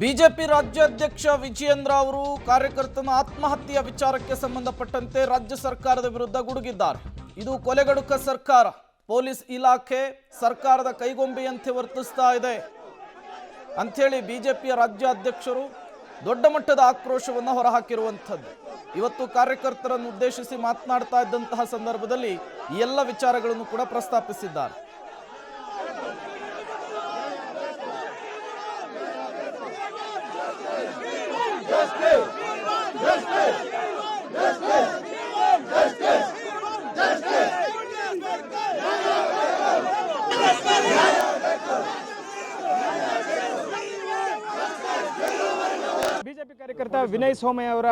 BJP ರಾಜ್ಯಾಧ್ಯಕ್ಷ ವಿಜಯೇಂದ್ರ ಅವರು ಕಾರ್ಯಕರ್ತನ ಆತ್ಮಹತ್ಯೆಯ ವಿಚಾರಕ್ಕೆ ಸಂಬಂಧಪಟ್ಟಂತೆ ರಾಜ್ಯ ಸರ್ಕಾರದ ವಿರುದ್ಧ ಗುಡುಗಿದ್ದಾರೆ. ಇದು ಕೊಲೆಗಡುಕ ಸರ್ಕಾರ, ಪೊಲೀಸ್ ಇಲಾಖೆ ಸರ್ಕಾರದ ಕೈಗೊಂಬೆಯಂತೆ ವರ್ತಿಸ್ತಾ ಇದೆ ಅಂಥೇಳಿ ಬಿಜೆಪಿಯ ರಾಜ್ಯಾಧ್ಯಕ್ಷರು ದೊಡ್ಡ ಮಟ್ಟದ ಆಕ್ರೋಶವನ್ನು ಹೊರಹಾಕಿರುವಂಥದ್ದು. ಇವತ್ತು ಕಾರ್ಯಕರ್ತರನ್ನು ಉದ್ದೇಶಿಸಿ ಮಾತನಾಡ್ತಾ ಇದ್ದಂತಹ ಸಂದರ್ಭದಲ್ಲಿ ಈ ಎಲ್ಲ ವಿಚಾರಗಳನ್ನು ಕೂಡ ಪ್ರಸ್ತಾಪಿಸಿದ್ದಾರೆ. ಬಿಜೆಪಿ ಕಾರ್ಯಕರ್ತ ವಿನಯ್ ಸೋಮಯ್ಯ ಅವರ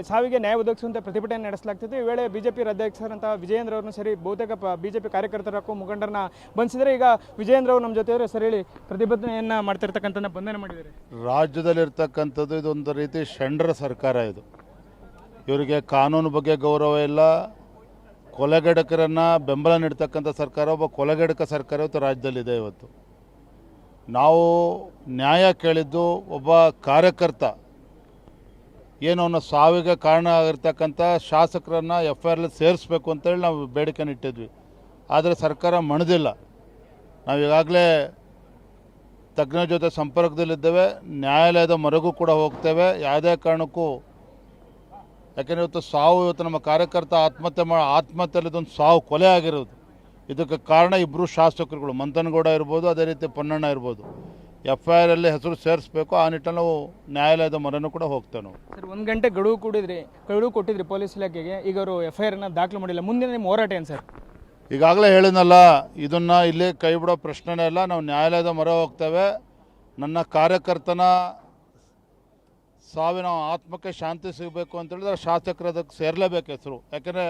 ಸಾವಿಗೆ ನ್ಯಾಯ ಒದಗಿಸುವಂತೆ ಪ್ರತಿಭಟನೆ ನಡೆಸಲಾಗ್ತಿದೆ. ಈ ವೇಳೆ ಬಿಜೆಪಿ ರಾಜ್ಯಾಧ್ಯಕ್ಷರಂತಹ ವಿಜಯೇಂದ್ರ ಅವರನ್ನು ಸರಿ ಬಹುತೇಕ ಬಿಜೆಪಿ ಕಾರ್ಯಕರ್ತರಕ್ಕೂ ಮುಖಂಡರನ್ನ ಬಂಧಿಸಿದರೆ ಈಗ ವಿಜಯೇಂದ್ರ ಅವರು ನಮ್ಮ ಜೊತೆ ಸರಿ ಹೇಳಿ ಪ್ರತಿಭಟನೆಯನ್ನ ಮಾಡ್ತಿರ್ತಕ್ಕಂಥ ಬಂಧನ ಮಾಡಿದ್ದಾರೆ. ರಾಜ್ಯದಲ್ಲಿರ್ತಕ್ಕಂಥದ್ದು ಇದೊಂದು ರೀತಿ ಷಂಡ್ರ ಸರ್ಕಾರ. ಇದು ಇವರಿಗೆ ಕಾನೂನು ಬಗ್ಗೆ ಗೌರವ ಇಲ್ಲ. ಕೊಲೆಗಡಕರನ್ನು ಬೆಂಬಲ ನೀಡ್ತಕ್ಕಂಥ ಸರ್ಕಾರ, ಒಬ್ಬ ಕೊಲೆಗಡಕ ಸರ್ಕಾರ ಇವತ್ತು ರಾಜ್ಯದಲ್ಲಿದೆ. ಇವತ್ತು ನಾವು ನ್ಯಾಯ ಕೇಳಿದ್ದು ಒಬ್ಬ ಕಾರ್ಯಕರ್ತ ಏನು ಅವನ ಸಾವಿಗೆ ಕಾರಣ ಆಗಿರ್ತಕ್ಕಂಥ ಶಾಸಕರನ್ನು FIR ಸೇರಿಸ್ಬೇಕು ಅಂತೇಳಿ ನಾವು ಬೇಡಿಕೆನ ಇಟ್ಟಿದ್ವಿ. ಆದರೆ ಸರ್ಕಾರ ಮಣಿದಿಲ್ಲ. ನಾವು ಈಗಾಗಲೇ ತಜ್ಞರ ಜೊತೆ ಸಂಪರ್ಕದಲ್ಲಿದ್ದೇವೆ, ನ್ಯಾಯಾಲಯದ ಮೊರೆಗೂ ಕೂಡ ಹೋಗ್ತೇವೆ. ಯಾವುದೇ ಕಾರಣಕ್ಕೂ ಯಾಕೆಂದರೆ ಇವತ್ತು ನಮ್ಮ ಕಾರ್ಯಕರ್ತ ಆತ್ಮಹತ್ಯೆಯಲ್ಲಿ ಇದೊಂದು ಸಾವು ಕೊಲೆ ಆಗಿರೋದು. ಇದಕ್ಕೆ ಕಾರಣ ಇಬ್ಬರು ಶಾಸಕರುಗಳು, ಮಂಥನಗೌಡ ಇರ್ಬೋದು, ಅದೇ ರೀತಿ ಪೊನ್ನಣ್ಣ ಇರ್ಬೋದು. FIR ಹೆಸರು ಸೇರಿಸಬೇಕು. ಆ ನಿಟ್ಟಲ್ಲಿ ನಾವು ನ್ಯಾಯಾಲಯದ ಮೊರೆನೂ ಕೂಡ ಹೋಗ್ತೇವೆ. ನಾವು ಸರ್ 1 ಗಂಟೆ ಗಡುವು ಕೊಟ್ಟಿದ್ರಿ ಪೊಲೀಸ್ ಇಲಾಖೆಗೆ, ಈಗ ಅವರು FIR ದಾಖಲು ಮಾಡಿಲ್ಲ. ಮುಂದಿನ ನಿಮ್ಮ ಹೋರಾಟ ಏನು ಸರ್? ಈಗಾಗಲೇ ಹೇಳಿದ್ನಲ್ಲ, ಇದನ್ನು ಇಲ್ಲಿ ಕೈ ಬಿಡೋ ಪ್ರಶ್ನೆನೇ ಇಲ್ಲ. ನಾವು ನ್ಯಾಯಾಲಯದ ಮೊರೆ ಹೋಗ್ತೇವೆ. ನನ್ನ ಕಾರ್ಯಕರ್ತನ ಸಾವಿನ ಆತ್ಮಕ್ಕೆ ಶಾಂತಿ ಸಿಗಬೇಕು ಅಂತೇಳಿದ್ರೆ ಶಾಸಕರು ಅದಕ್ಕೆ ಸೇರಲೇಬೇಕು ಹೆಸರು. ಯಾಕೆಂದರೆ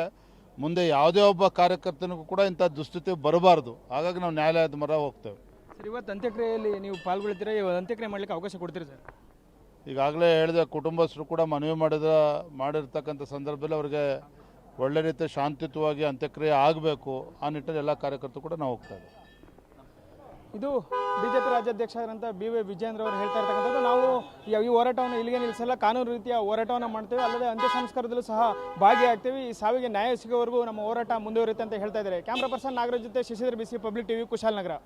ಮುಂದೆ ಯಾವುದೇ ಒಬ್ಬ ಕಾರ್ಯಕರ್ತನಿಗೂ ಕೂಡ ಇಂಥ ದುಸ್ಥಿತಿ ಬರಬಾರ್ದು. ಹಾಗಾಗಿ ನಾವು ನ್ಯಾಯಾಲಯದ ಮೊರೆ ಹೋಗ್ತೇವೆ. ಸರ್, ಇವತ್ತು ಅಂತ್ಯಕ್ರಿಯೆಯಲ್ಲಿ ನೀವು ಪಾಲ್ಗೊಳ್ತೀರಾ? ಇವತ್ತು ಅಂತ್ಯಕ್ರಿಯೆ ಮಾಡಲಿಕ್ಕೆ ಅವಕಾಶ ಕೊಡ್ತೀರಿ ಸರ್? ಈಗಾಗಲೇ ಹೇಳಿದೆ, ಕುಟುಂಬಸ್ಥರು ಕೂಡ ಮನವಿ ಮಾಡಿರ್ತಕ್ಕಂಥ ಸಂದರ್ಭದಲ್ಲಿ ಅವರಿಗೆ ಒಳ್ಳೆ ರೀತಿ ಶಾಂತಿಯುತವಾಗಿ ಅಂತ್ಯಕ್ರಿಯೆ ಆಗಬೇಕು. ಆ ನಿಟ್ಟಲ್ಲಿ ಎಲ್ಲ ಕಾರ್ಯಕರ್ತರು ಕೂಡ ನಾವು ಹೋಗ್ತಾ ಇದ್ದೇವೆ. ಇದು ಬಿಜೆಪಿ ರಾಜ್ಯಾಧ್ಯಕ್ಷರಂತ BY ವಿಜಯೇಂದ್ರ ಅವರು ಹೇಳ್ತಾ ಇರ್ತಕ್ಕಂಥದ್ದು. ನಾವು ಈ ಹೋರಾಟವನ್ನು ಇಲ್ಲಿಗೆ ನಿಲ್ಲಿಸಲ್ಲ, ಕಾನೂನು ರೀತಿಯ ಹೋರಾಟವನ್ನು ಮಾಡ್ತೇವೆ, ಅಲ್ಲದೆ ಅಂತ್ಯ ಸಂಸ್ಕಾರದಲ್ಲೂ ಸಹ ಭಾಗಿಯಾಗ್ತೇವೆ. ಈ ಸಾವಿಗೆ ನ್ಯಾಯ ಸಿಗೋವರೆಗೂ ನಮ್ಮ ಹೋರಾಟ ಮುಂದುವರಿಯುತ್ತೆ ಅಂತ ಹೇಳ್ತಾ ಇದ್ದಾರೆ. ಕ್ಯಾಮ್ರಾ ಪರ್ಸನ್ ನಾಗರಾಜ್ ಜೊತೆ Shashidhar BC public TV, Kushalnagar.